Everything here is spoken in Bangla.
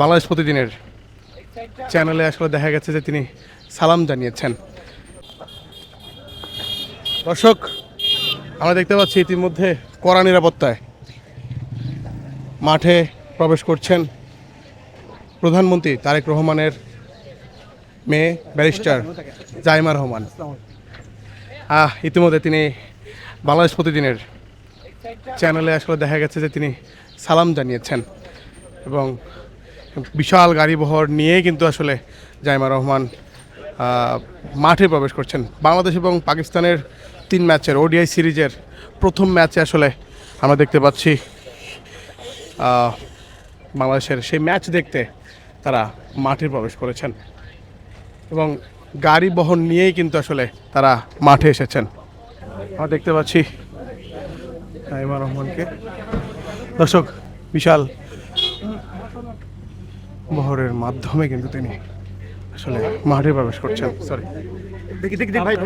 বাংলাদেশ প্রতিদিনের চ্যানেলে আসলে দেখা গেছে যে তিনি সালাম জানিয়েছেন। দর্শক, আমরা দেখতে পাচ্ছি ইতিমধ্যে কড়া নিরাপত্তায় মাঠে প্রবেশ করছেন প্রধানমন্ত্রী তারেক রহমানের মেয়ে ব্যারিস্টার জাইমা রহমান। ইতিমধ্যে তিনি বাংলাদেশ প্রতিদিনের চ্যানেলে আসলে দেখা গেছে যে তিনি সালাম জানিয়েছেন এবং বিশাল গাড়িবহর নিয়ে কিন্তু আসলে জাইমা রহমান মাঠে প্রবেশ করছেন। বাংলাদেশ এবং পাকিস্তানের 3 ম্যাচের ওডিআই সিরিজের প্রথম ম্যাচে আসলে আমরা দেখতে পাচ্ছি বাংলাদেশের সেই ম্যাচ দেখতে তারা মাঠে প্রবেশ করেছেন এবং গাড়ি বহন নিয়েই কিন্তু আসলে তারা মাঠে এসেছেন। আমরা দেখতে পাচ্ছি জাইমা রহমানকে। দর্শক, বিশাল বহরের মাধ্যমে কিন্তু তিনি আসলে মাঠে প্রবেশ করছেন। সরি, দেখি ভাই।